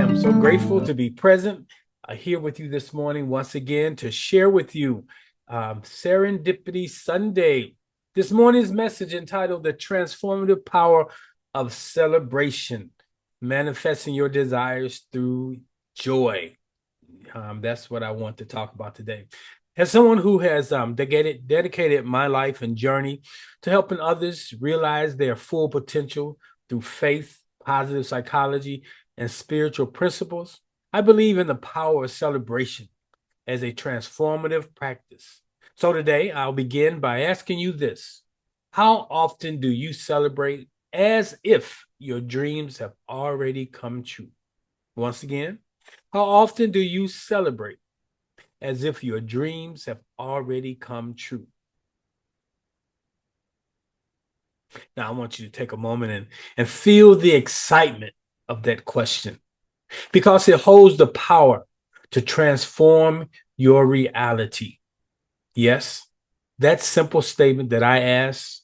am so grateful to be present here with you this morning once again to share with you Serendipity Sunday. This morning's message entitled The Transformative Power of Celebration, Manifesting Your Desires Through Joy. That's what I want to talk about today. As someone who has dedicated my life and journey to helping others realize their full potential through faith, positive psychology, and spiritual principles, I believe in the power of celebration as a transformative practice. So today, I'll begin by asking you this. How often do you celebrate as if your dreams have already come true? Once again, how often do you celebrate as if your dreams have already come true? Now, I want you to take a moment and feel the excitement of that question because it holds the power to transform your reality. Yes, that simple statement that I asked,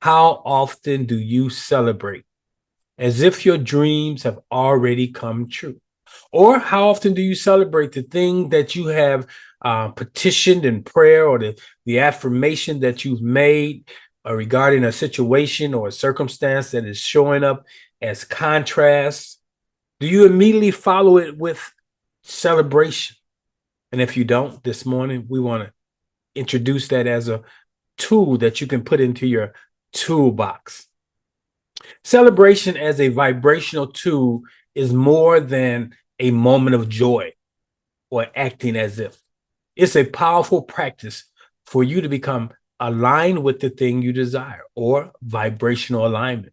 how often do you celebrate as if your dreams have already come true? Or how often do you celebrate the thing that you have petitioned in prayer, or the affirmation that you've made regarding a situation or a circumstance that is showing up as contrast? Do you immediately follow it with celebration? And if you don't, this morning, we want to introduce that as a tool that you can put into your toolbox. Celebration as a vibrational tool is more than a moment of joy or acting as if. It's a powerful practice for you to become aligned with the thing you desire, or vibrational alignment.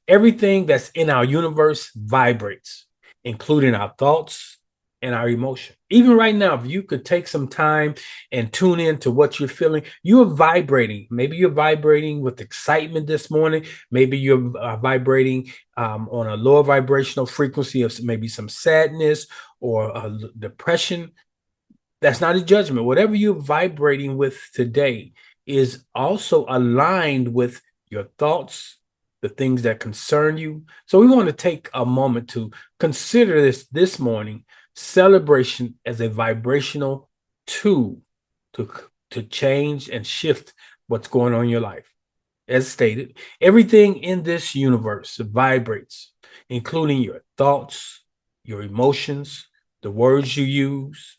Everything that's in our universe vibrates, including our thoughts and our emotion. Even right now, if you could take some time and tune in to what you're feeling, you are vibrating. Maybe you're vibrating with excitement this morning. Maybe you're vibrating on a lower vibrational frequency of maybe some sadness or depression. That's not a judgment. Whatever you're vibrating with today is also aligned with your thoughts, the things that concern you. So we want to take a moment to consider this morning, celebration as a vibrational tool to change and shift what's going on in your life. As stated, everything in this universe vibrates, including your thoughts, your emotions, the words you use.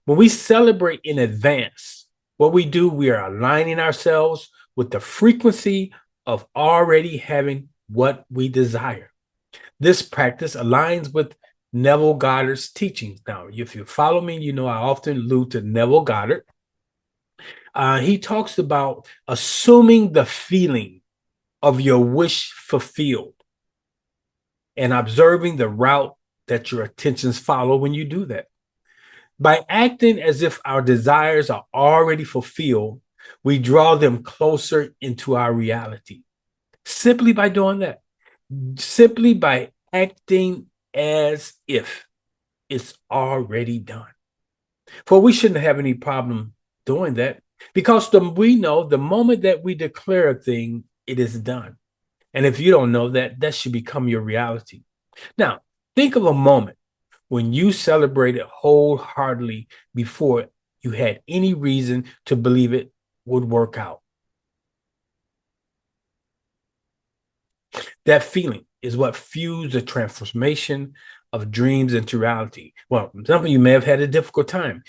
When we celebrate in advance, what we do, we are aligning ourselves with the frequency of already having what we desire. This practice aligns with Neville Goddard's teachings. Now, if you follow me, you know I often allude to Neville Goddard. He talks about assuming the feeling of your wish fulfilled and observing the route that your attentions follow when you do that. By acting as if our desires are already fulfilled, we draw them closer into our reality. Simply by doing that, simply by acting as if it's already done. For we shouldn't have any problem doing that, because we know the moment that we declare a thing, it is done. And if you don't know that, that should become your reality. Now, think of a moment when you celebrated wholeheartedly before you had any reason to believe it would work out. That feeling is what fuels the transformation of dreams into reality. Well, some of you may have had a difficult time.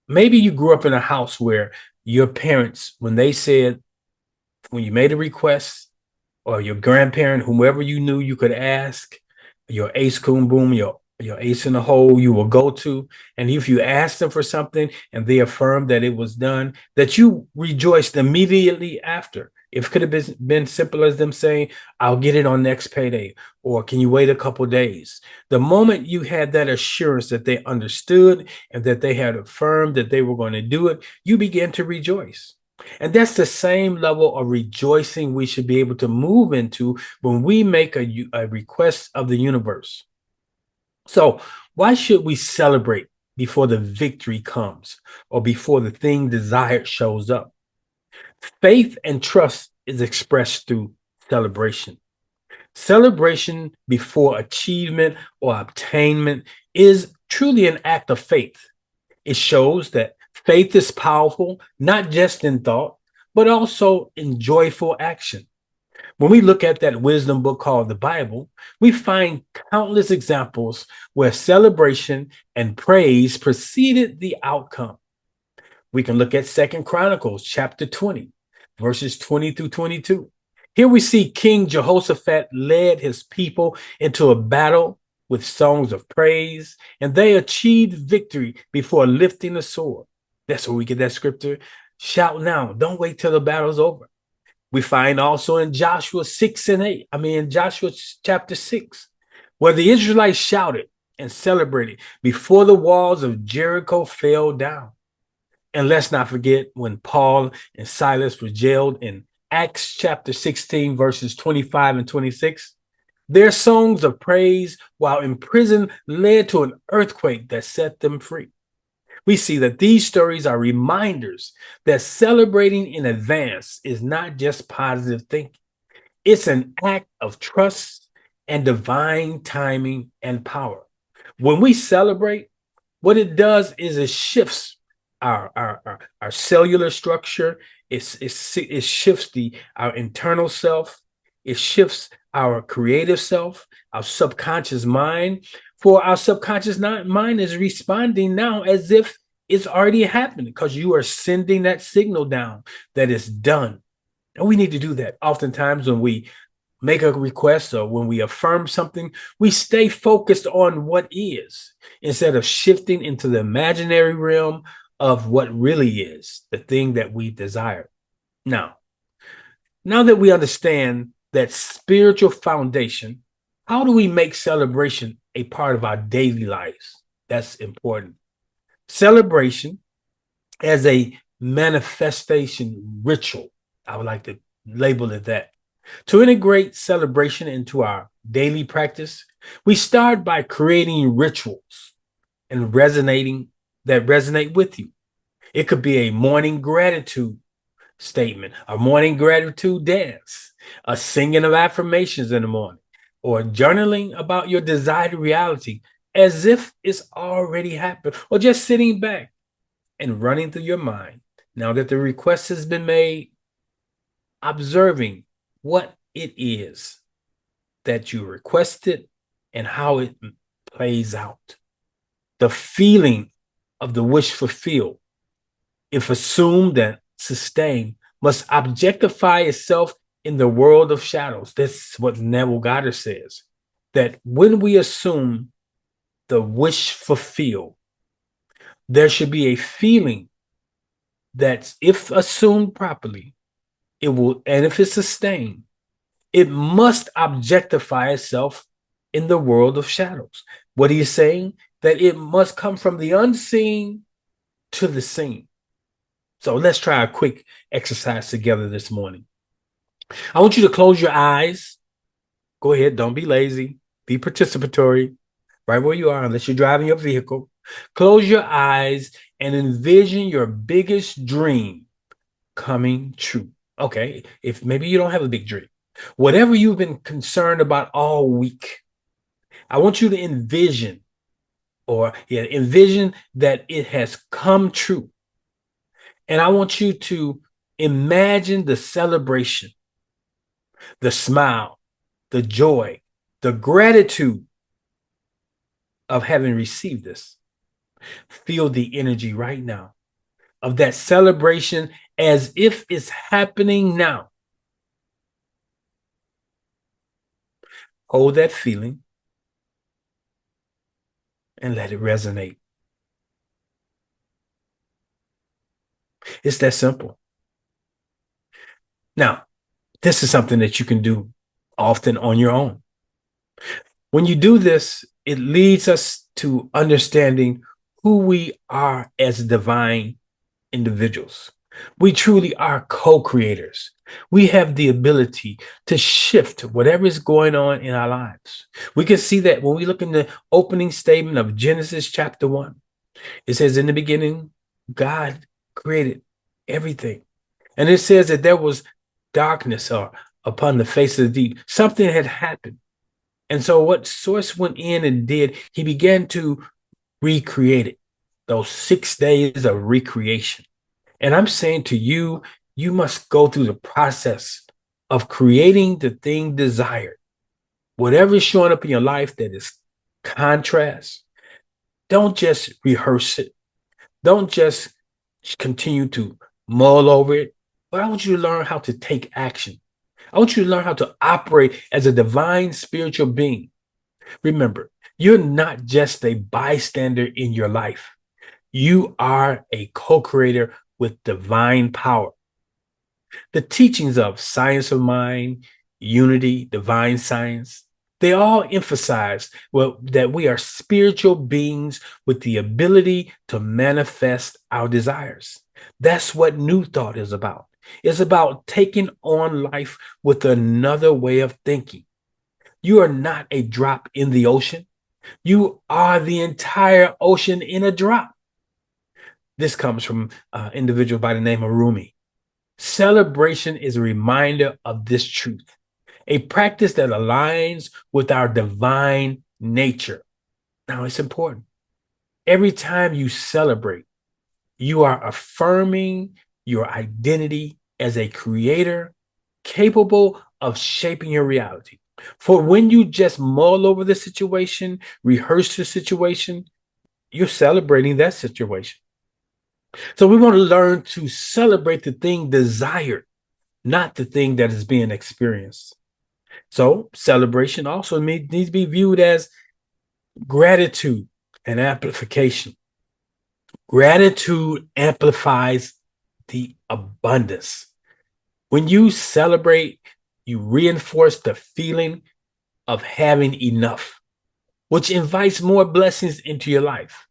Maybe you grew up in a house where your parents, when they said, when you made a request, or your grandparent, whomever you knew you could ask, your ace coon boom, your ace in the hole, you will go to. And if you asked them for something and they affirmed that it was done, that you rejoiced immediately after. It could have been simple as them saying, I'll get it on next payday, or can you wait a couple days? The moment you had that assurance that they understood and that they had affirmed that they were going to do it, you began to rejoice. And that's the same level of rejoicing we should be able to move into when we make a request of the universe. So why should we celebrate before the victory comes or before the thing desired shows up? Faith and trust is expressed through celebration. Celebration before achievement or obtainment is truly an act of faith. It shows that faith is powerful, not just in thought, but also in joyful action. When we look at that wisdom book called the Bible, we find countless examples where celebration and praise preceded the outcome. We can look at Second Chronicles chapter 20, verses 20 through 22. Here we see King Jehoshaphat led his people into a battle with songs of praise, and they achieved victory before lifting the sword. That's where we get that scripture. Shout now, don't wait till the battle's over. We find also in Joshua 6 and 8, in Joshua chapter 6, where the Israelites shouted and celebrated before the walls of Jericho fell down. And let's not forget when Paul and Silas were jailed in Acts chapter 16, verses 25 and 26. Their songs of praise while in prison led to an earthquake that set them free. We see that these stories are reminders that celebrating in advance is not just positive thinking. It's an act of trust and divine timing and power. When we celebrate, what it does is it shifts our cellular structure. It shifts our internal self. It shifts our creative self, our subconscious mind. For our subconscious mind is responding now as if it's already happened because you are sending that signal down that it's done. And we need to do that. Oftentimes when we make a request or when we affirm something, we stay focused on what is instead of shifting into the imaginary realm of what really is, the thing that we desire. Now that we understand that spiritual foundation, how do we make celebration a part of our daily lives? That's important. Celebration as a manifestation ritual, I would like to label it that. To integrate celebration into our daily practice, we start by creating rituals and resonate with you. It could be a morning gratitude statement, a morning gratitude dance, a singing of affirmations in the morning, or journaling about your desired reality as if it's already happened, or just sitting back and running through your mind now that the request has been made, observing what it is that you requested and how it plays out. The feeling of the wish fulfilled, if assumed and sustained, must objectify itself in the world of shadows. That's what Neville Goddard says, that when we assume the wish fulfilled, there should be a feeling that if assumed properly, it will, and if it's sustained, it must objectify itself in the world of shadows. What he's saying, that it must come from the unseen to the seen. So let's try a quick exercise together this morning. I want you to close your eyes. Go ahead, don't be lazy. Be participatory right where you are, unless you're driving your vehicle. Close your eyes and envision your biggest dream coming true. Okay, if maybe you don't have a big dream, whatever you've been concerned about all week, I want you to envision that it has come true. And I want you to imagine the celebration, the smile, the joy, the gratitude of having received this. Feel the energy right now of that celebration as if it's happening now. Hold that feeling and let it resonate. It's that simple. Now, this is something that you can do often on your own. When you do this, it leads us to understanding who we are as divine individuals. We truly are co-creators. We have the ability to shift whatever is going on in our lives. We can see that when we look in the opening statement of Genesis chapter 1. It says, in the beginning, God created everything. And it says that there was darkness or upon the face of the deep. Something had happened. And so what Source went in and did, he began to recreate it. Those 6 days of recreation. And I'm saying to you, you must go through the process of creating the thing desired. Whatever is showing up in your life that is contrast, don't just rehearse it. Don't just continue to mull over it, but I want you to learn how to take action. I want you to learn how to operate as a divine spiritual being. Remember, you're not just a bystander in your life. You are a co-creator with divine power. The teachings of science of mind, unity, divine science, they all emphasize that we are spiritual beings with the ability to manifest our desires. That's what New Thought is about. It's about taking on life with another way of thinking. You are not a drop in the ocean. You are the entire ocean in a drop. This comes from an individual by the name of Rumi. Celebration is a reminder of this truth, a practice that aligns with our divine nature. Now, it's important. Every time you celebrate, you are affirming your identity as a creator capable of shaping your reality. For when you just mull over the situation, rehearse the situation, you're celebrating that situation. So we want to learn to celebrate the thing desired, not the thing that is being experienced. So celebration also needs to be viewed as gratitude and amplification. Gratitude amplifies the abundance. When you celebrate, you reinforce the feeling of having enough, which invites more blessings into your life.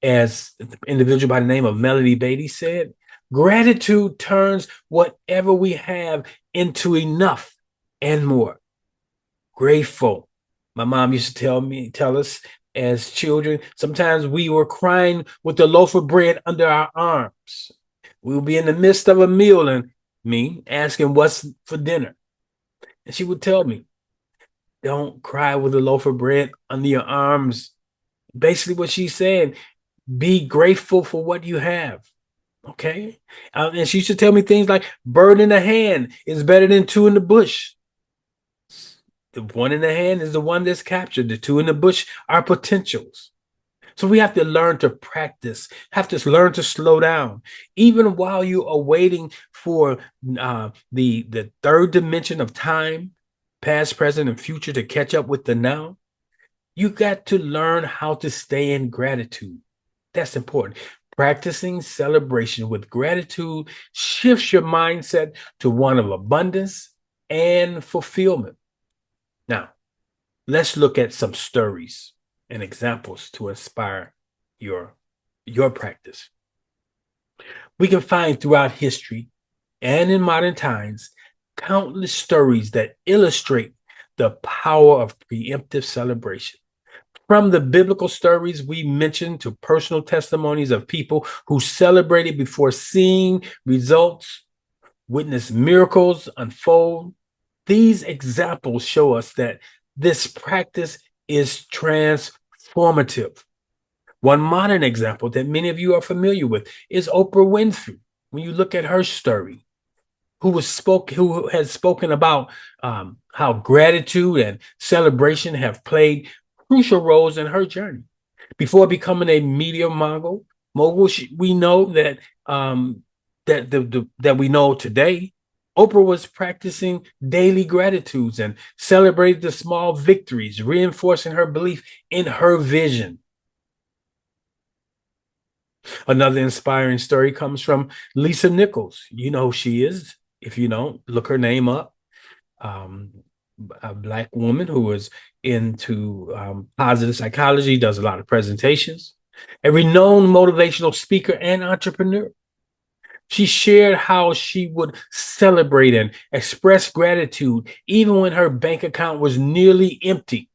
As the individual by the name of Melody Beatty said, gratitude turns whatever we have into enough and more. Grateful. My mom used to tell us as children, sometimes we were crying with a loaf of bread under our arms. We would be in the midst of a meal and me asking what's for dinner. And she would tell me, don't cry with a loaf of bread under your arms. Basically what she's saying, be grateful for what you have. Okay. And she used to tell me things like bird in the hand is better than two in the bush. The one in the hand is the one that's captured. The two in the bush are potentials. So we have to learn to practice, have to learn to slow down. Even while you are waiting for the third dimension of time, past, present, and future to catch up with the now, you got to learn how to stay in gratitude. That's important. Practicing celebration with gratitude shifts your mindset to one of abundance and fulfillment. Now, let's look at some stories and examples to inspire your practice. We can find throughout history and in modern times countless stories that illustrate the power of preemptive celebration. From the biblical stories we mentioned to personal testimonies of people who celebrated before seeing results, witnessed miracles unfold, these examples show us that this practice is transformative. One modern example that many of you are familiar with is Oprah Winfrey. When you look at her story, who has spoken about how gratitude and celebration have played crucial roles in her journey. Before becoming a media mogul, we know that that we know today, Oprah was practicing daily gratitudes and celebrated the small victories, reinforcing her belief in her vision. Another inspiring story comes from Lisa Nichols. You know who she is. If you don't, look her name up. A Black woman who is into positive psychology, does a lot of presentations, a renowned motivational speaker and entrepreneur. She shared how she would celebrate and express gratitude even when her bank account was nearly empty.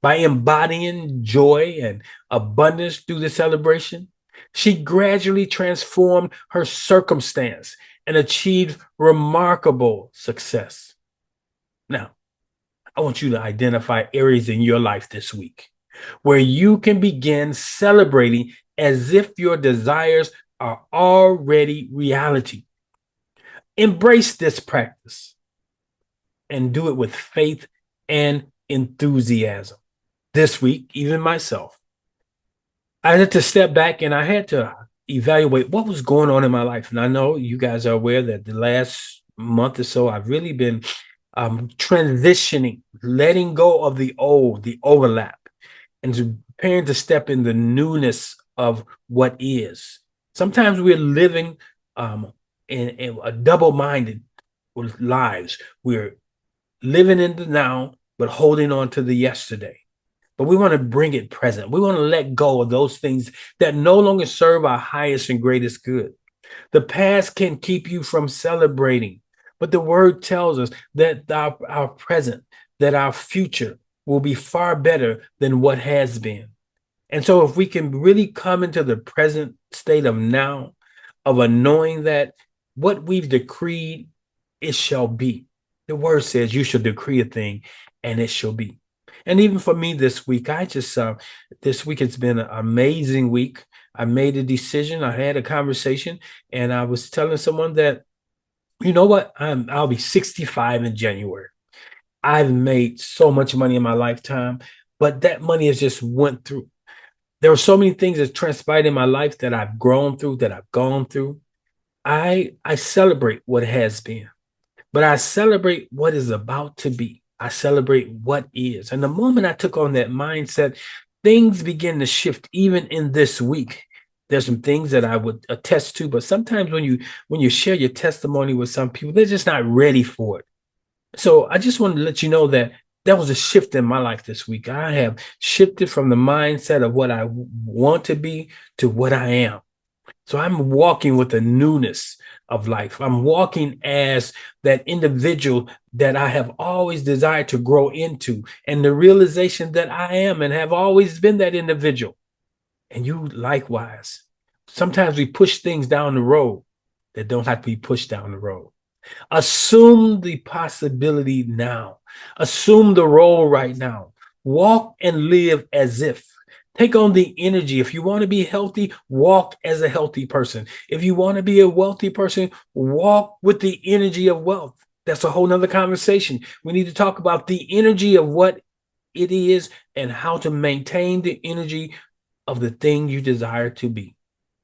By embodying joy and abundance through the celebration, she gradually transformed her circumstance and achieved remarkable success. Now, I want you to identify areas in your life this week where you can begin celebrating as if your desires are already reality. Embrace this practice and do it with faith and enthusiasm. This week, even myself, I had to step back and I had to evaluate what was going on in my life. And I know you guys are aware that the last month or so, I've really been transitioning, letting go of the old, the overlap, and preparing to step in the newness of what is. Sometimes we're living in a double-minded lives. We're living in the now, but holding on to the yesterday. But we want to bring it present. We want to let go of those things that no longer serve our highest and greatest good. The past can keep you from celebrating, but the word tells us that our present, that our future will be far better than what has been. And so if we can really come into the present state of now, of a knowing that what we've decreed, it shall be. The word says you shall decree a thing and it shall be. And even for me this week, this week it's been an amazing week. I made a decision. I had a conversation and I was telling someone that, you know what? I'll be 65 in January. I've made so much money in my lifetime, but that money has just went through. There were so many things that transpired in my life that I've grown through, that I've gone through. I celebrate what has been, but I celebrate what is about to be. I celebrate what is. And the moment I took on that mindset, things begin to shift even in this week. There's some things that I would attest to, but sometimes when you share your testimony with some people, they're just not ready for it. So I just wanted to let you know that that was a shift in my life this week. I have shifted from the mindset of what I want to be to what I am. So I'm walking with the newness of life. I'm walking as that individual that I have always desired to grow into, and the realization that I am and have always been that individual. And you likewise. Sometimes we push things down the road that don't have to be pushed down the road. Assume the possibility now. Assume the role right now. Walk and live as if. Take on the energy. If you want to be healthy, walk as a healthy person. If you want to be a wealthy person, walk with the energy of wealth. That's a whole nother conversation. We need to talk about the energy of what it is and how to maintain the energy of the thing you desire to be.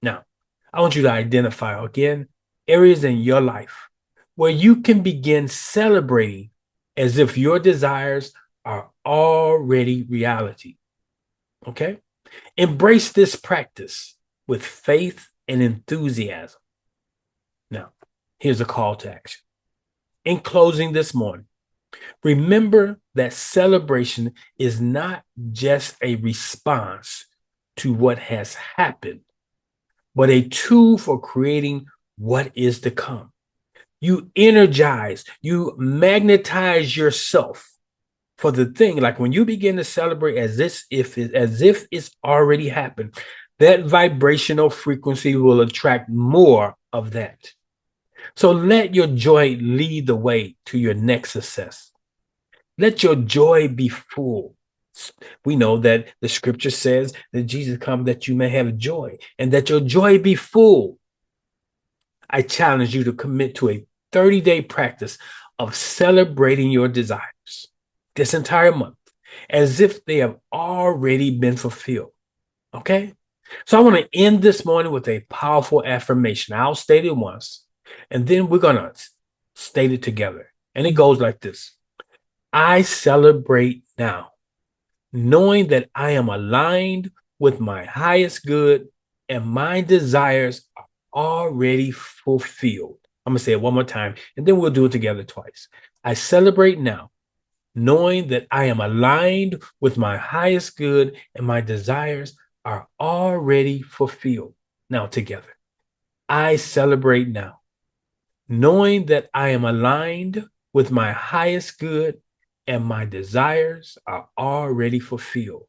Now, I want you to identify again areas in your life where you can begin celebrating as if your desires are already reality. Okay? Embrace this practice with faith and enthusiasm. Now, here's a call to action. In closing this morning, remember that celebration is not just a response to what has happened, but a tool for creating what is to come. You energize, you magnetize yourself for the thing. Like when you begin to celebrate as if it's already happened, that vibrational frequency will attract more of that. So let your joy lead the way to your next success. Let your joy be full. We know that the scripture says that Jesus come that you may have joy and that your joy be full. I challenge you to commit to a 30-day practice of celebrating your desires this entire month as if they have already been fulfilled. Okay? So I want to end this morning with a powerful affirmation. I'll state it once, and then we're going to state it together. And it goes like this. I celebrate now, knowing that I am aligned with my highest good and my desires are already fulfilled. I'm going to say it one more time, and then we'll do it together twice. I celebrate now, knowing that I am aligned with my highest good and my desires are already fulfilled. Now together. I celebrate now, knowing that I am aligned with my highest good and my desires are already fulfilled.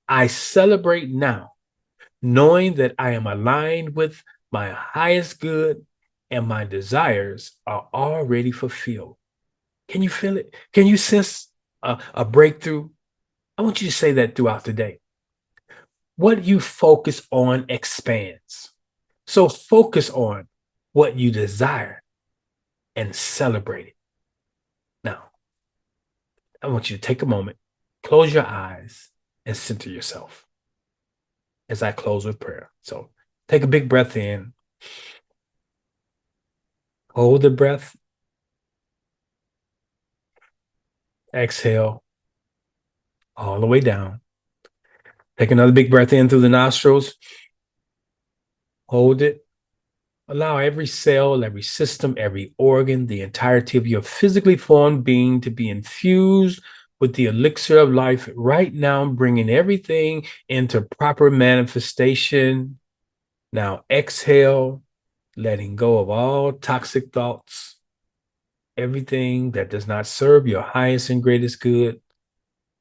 I celebrate now, knowing that I am aligned with my highest good and my desires are already fulfilled. Can you feel it? Can you sense a breakthrough? I want you to say that throughout the day. What you focus on expands. So focus on what you desire and celebrate it. Now, I want you to take a moment, close your eyes, and center yourself as I close with prayer. So take a big breath in, hold the breath, exhale all the way down. Take another big breath in through the nostrils, hold it. Allow every cell, every system, every organ, the entirety of your physically formed being to be infused with the elixir of life right now, bringing everything into proper manifestation. Now exhale, letting go of all toxic thoughts, everything that does not serve your highest and greatest good,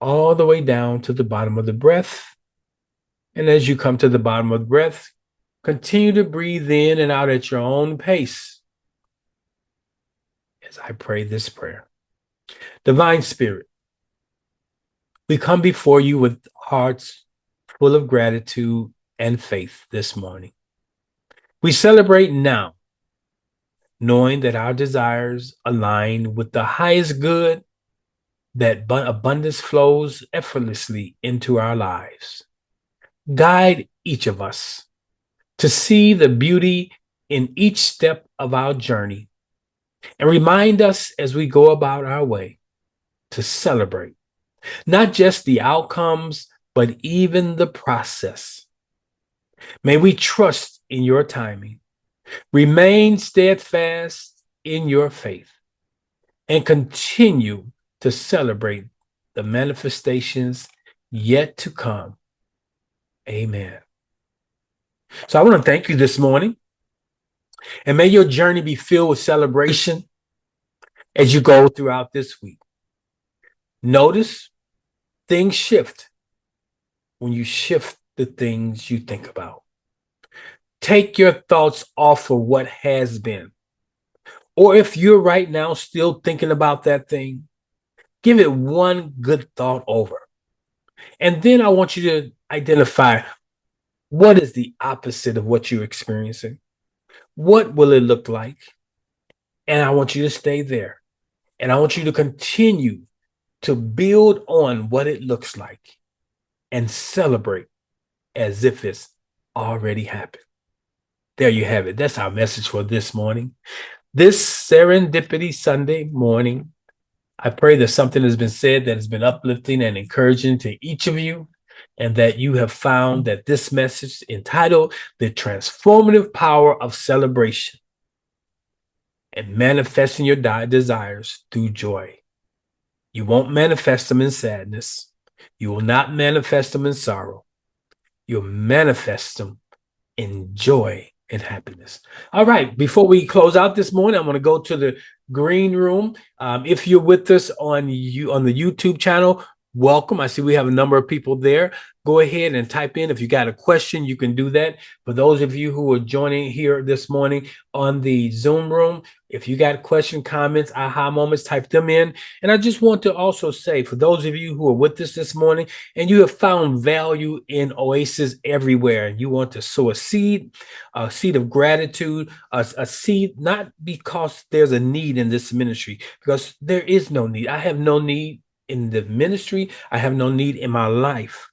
all the way down to the bottom of the breath. And as you come to the bottom of the breath, continue to breathe in and out at your own pace as I pray this prayer. Divine Spirit, we come before you with hearts full of gratitude and faith this morning. We celebrate now, knowing that our desires align with the highest good, that abundance flows effortlessly into our lives. Guide each of us to see the beauty in each step of our journey and remind us as we go about our way to celebrate not just the outcomes, but even the process. May we trust in your timing, remain steadfast in your faith, and continue to celebrate the manifestations yet to come. Amen. So I want to thank you this morning, and may your journey be filled with celebration as you go throughout this week. Notice things shift when you shift the things you think about. Take your thoughts off of what has been. Or if you're right now still thinking about that thing, give it one good thought over. And then I want you to identify what is the opposite of what you're experiencing. What will it look like? And I want you to stay there. And I want you to continue to build on what it looks like and celebrate as if it's already happened. There you have it. That's our message for this morning. This Serendipity Sunday morning, I pray that something has been said that has been uplifting and encouraging to each of you, and that you have found that this message entitled The Transformative Power of Celebration and Manifesting Your Desires Through Joy. You won't manifest them in sadness. You will not manifest them in sorrow. You'll manifest them in joy and happiness. All right. Before we close out this morning, I'm going to go to the green room. If you're with us on the YouTube channel, welcome. I see we have a number of people there. Go ahead and type in. If you got a question, you can do that. For those of you who are joining here this morning on the Zoom room, if you got question, comments, aha moments, type them in. And I just want to also say, for those of you who are with us this morning and you have found value in Oasis everywhere, and you want to sow a seed of gratitude, a seed, not because there's a need in this ministry, because there is no need. I have no need in the ministry. I have no need in my life.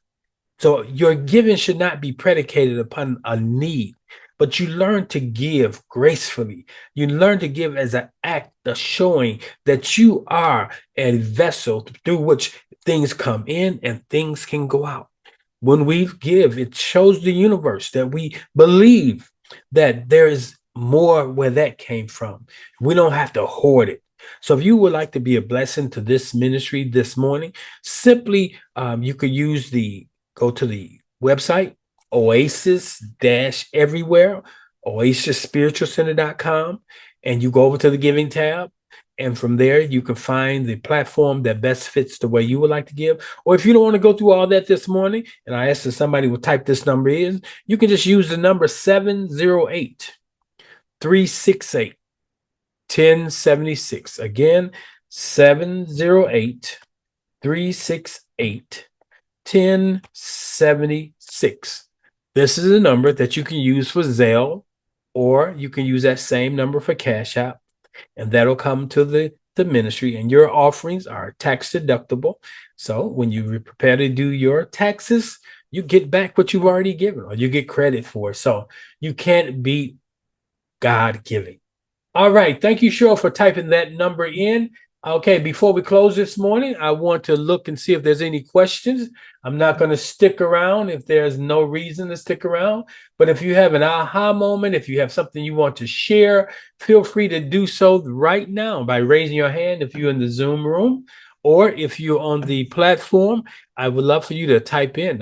So your giving should not be predicated upon a need, but you learn to give gracefully. You learn to give as an act of showing that you are a vessel through which things come in and things can go out. When we give, it shows the universe that we believe that there is more where that came from. We don't have to hoard it. So if you would like to be a blessing to this ministry this morning, simply you could go to the website, Oasis-everywhere, oasisspiritualcenter.com, and you go over to the giving tab. And from there, you can find the platform that best fits the way you would like to give. Or if you don't want to go through all that this morning, and I ask that somebody will type this number in, you can just use the number 708-368-1076. Again, 708 368 1076. This is a number that you can use for Zelle, or you can use that same number for Cash App, and that'll come to the ministry. And your offerings are tax deductible. So when you prepare to do your taxes, you get back what you've already given, or you get credit for it. So you can't beat God giving. All right. Thank you, Cheryl, for typing that number in. Okay, before we close this morning, I want to look and see if there's any questions. I'm not going to stick around if there's no reason to stick around. But if you have an aha moment, if you have something you want to share, feel free to do so right now by raising your hand if you're in the Zoom room, or if you're on the platform. I would love for you to type in.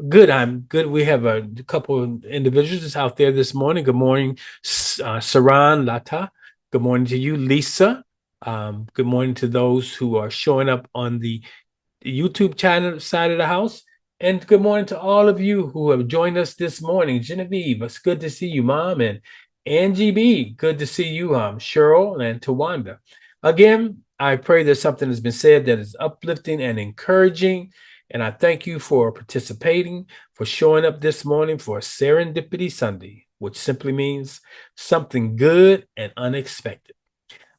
Good. I'm good. We have a couple of individuals out there this morning. Good morning, Saran Lata. Good morning to you, Lisa. Good morning to those who are showing up on the YouTube channel side of the house. And good morning to all of you who have joined us this morning. Genevieve, it's good to see you, Mom. And Angie B, good to see you, Cheryl and Tawanda. Again, I pray that something has been said that is uplifting and encouraging. And I thank you for participating, for showing up this morning for Serendipity Sunday, which simply means something good and unexpected.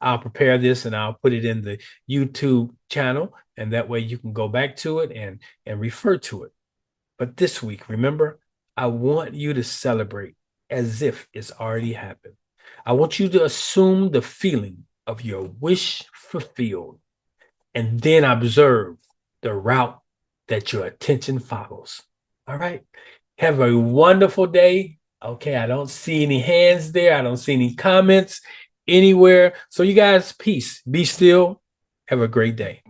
I'll prepare this and I'll put it in the YouTube channel, and that way you can go back to it and refer to it. But this week, remember, I want you to celebrate as if it's already happened. I want you to assume the feeling of your wish fulfilled, and then observe the route that your attention follows. All right. Have a wonderful day. Okay, I don't see any hands there. I don't see any comments anywhere. So you guys, peace. Be still. Have a great day.